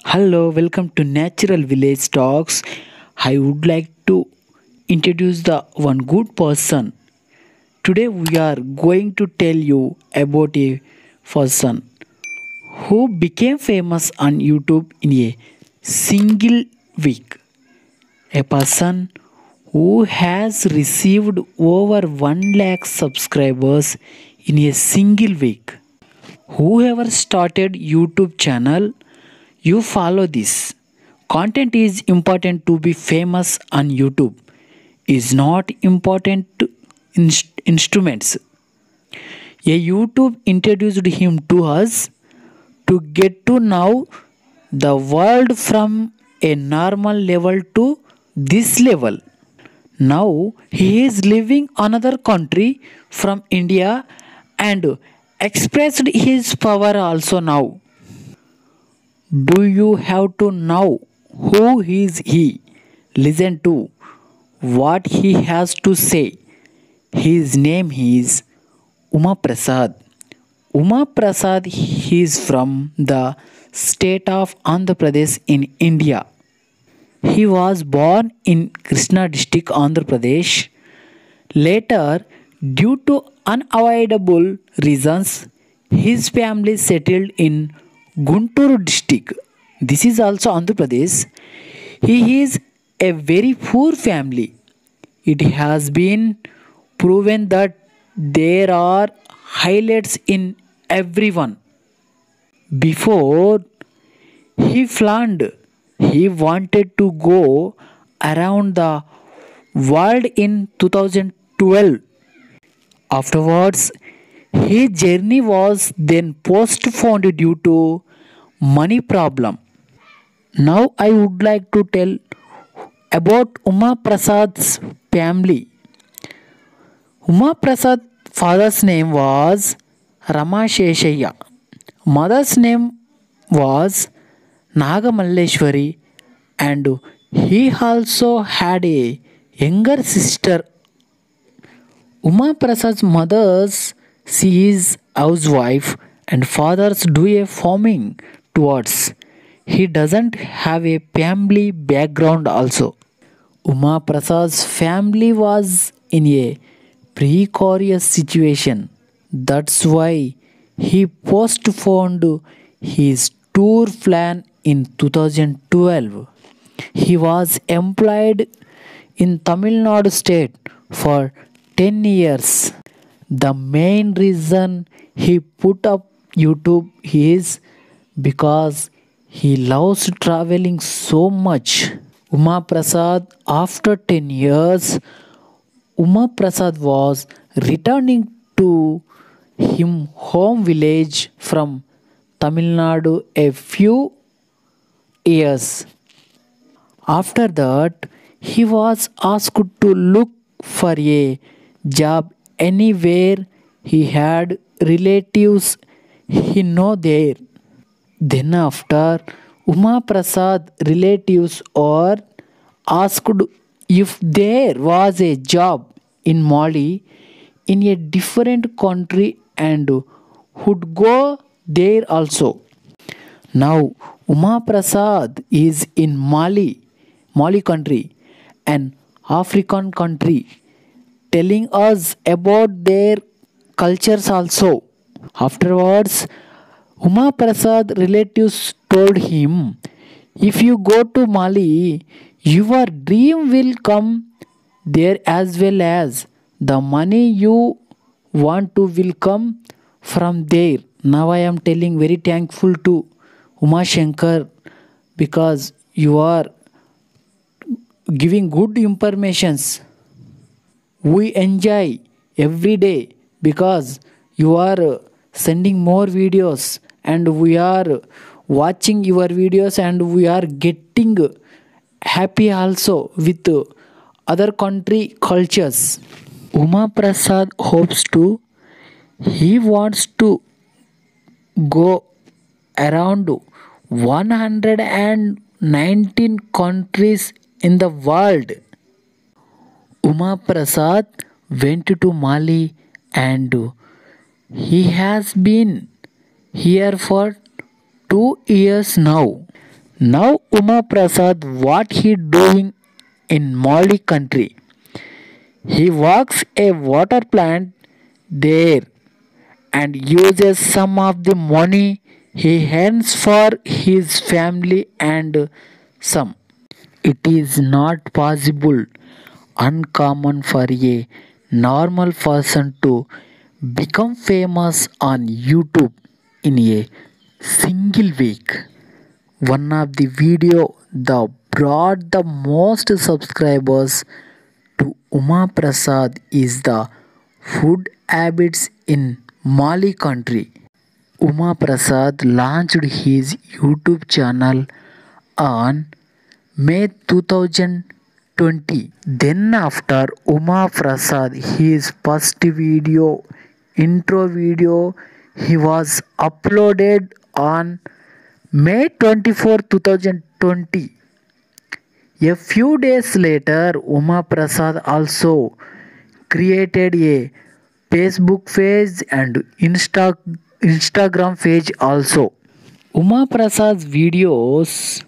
Hello, welcome to Natural Village Talks. I would like to introduce the one good person. Today we are going to tell you about a person who became famous on YouTube in a single week. A person who has received over 1 lakh subscribers in a single week. Whoever started YouTube channel, you follow this. Content is important to be famous on YouTube. Is not important to instruments. A YouTube introduced him to us to get to know the world from a normal level to this level. Now he is living another country from India and expressed his power also now. Do you have to know who is he? Listen to what he has to say. His name is Uma Prasad. Uma Prasad is from the state of Andhra Pradesh in India. He was born in Krishna district, Andhra Pradesh. Later, due to unavoidable reasons, his family settled in Guntur district. This is also Andhra Pradesh. He is a very poor family. It has been proven that there are highlights in everyone. Before he planned, he wanted to go around the world in 2012. Afterwards, his journey was then postponed due to money problem. Now I would like to tell about Uma Prasad's family. Uma Prasad father's name was Ramasheshaya. Mother's name was Nagamalleshwari and he also had a younger sister. Uma Prasad's mother's she is housewife and fathers do a farming towards. He doesn't have a family background also. Uma Prasad's family was in a precarious situation. That's why he postponed his tour plan in 2012. He was employed in Tamil Nadu state for 10 years. The main reason he put up YouTube is because he loves traveling so much. Uma Prasad, after 10 years, Uma Prasad was returning to him home village from Tamil Nadu a few years. After that, he was asked to look for a job anywhere he had relatives he know there. Then after Uma Prasad relatives are asked if there was a job in Mali in a different country and would go there also. Now Uma Prasad is in Mali country, an African country, telling us about their cultures also. Afterwards, Uma Prasad relatives told him, if you go to Mali, your dream will come there as well as the money you want to will come from there. Now I am telling very thankful to Uma Shankar because you are giving good informations. We enjoy every day because you are sending more videos and we are watching your videos and we are getting happy also with other country cultures. Uma Prasad hopes to, he wants to go around 119 countries in the world. Uma Prasad went to Mali and he has been here for 2 years now. Now Uma Prasad, what he doing in Mali country? He works a water plant there and uses some of the money he earns for his family and some. It is not possible, uncommon for a normal person to become famous on YouTube in a single week. One of the video that brought the most subscribers to Uma Prasad is the food habits in Mali country. Uma Prasad launched his YouTube channel on May 2020. Then after Uma Prasad his first video, intro video, he was uploaded on May 24, 2020. A few days later, Uma Prasad also created a Facebook page and Instagram page also. Uma Prasad's videos,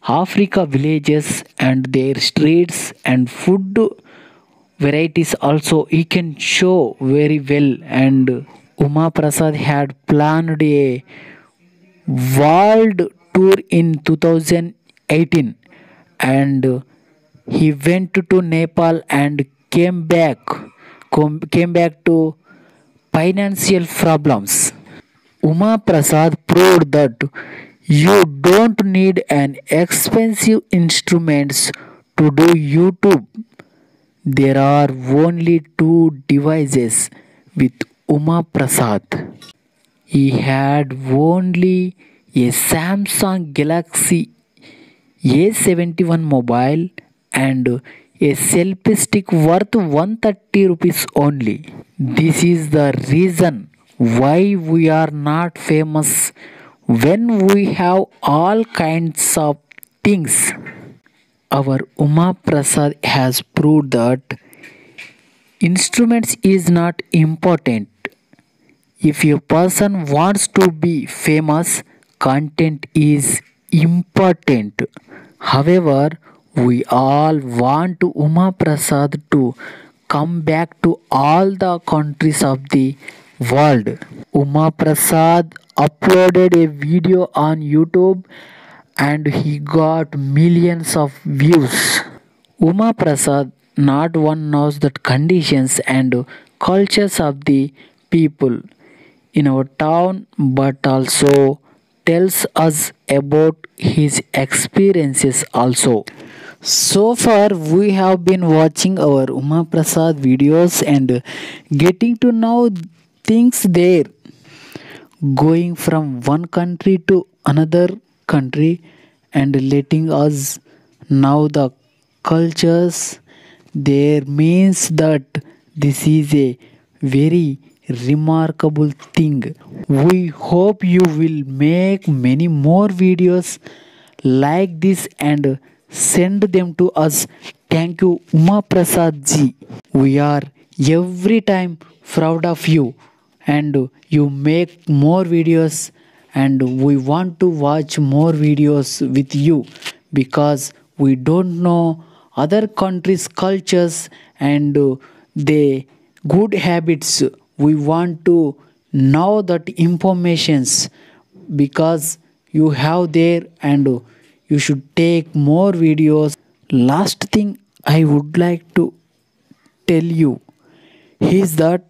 Africa villages and their streets and food varieties also he can show very well, and Uma Prasad had planned a world tour in 2018, and he went to Nepal and came back to financial problems. Uma Prasad proved that you don't need an expensive instruments to do YouTube. There are only two devices with Uma Prasad. He had only a Samsung Galaxy A71 mobile and a selfie stick worth 130 rupees only. This is the reason why we are not famous when we have all kinds of things. Our Uma Prasad has proved that instruments is not important. If a person wants to be famous, content is important. However, we all want Uma Prasad to come back to all the countries of the world. Uma Prasad uploaded a video on YouTube and he got millions of views. Uma Prasad not one knows the conditions and cultures of the people in our town, but also tells us about his experiences also. So far we have been watching our Uma Prasad videos and getting to know things there, going from one country to another country and letting us know the cultures there, means that this is a very remarkable thing. We hope you will make many more videos like this and send them to us. Thank you, Uma Prasad ji. We are every time proud of you, and you make more videos, and we want to watch more videos with you because we don't know other countries' cultures and the good habits. We want to know that informations because you have there, and you should take more videos. Last thing I would like to tell you is that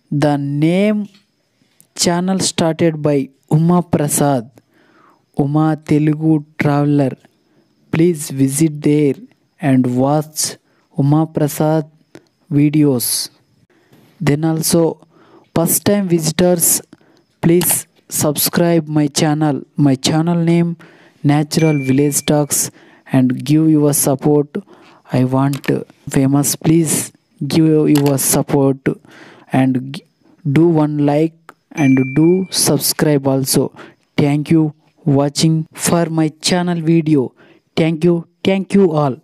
the name channel started by Uma Prasad, Uma Telugu Traveler. Please visit there and watch Uma Prasad videos. Then also, first time visitors, please subscribe my channel. My channel name Natural Village Talks, and give your support. I want famous. Please give your support and do one like and do subscribe also. Thank you watching for my channel video. Thank you all.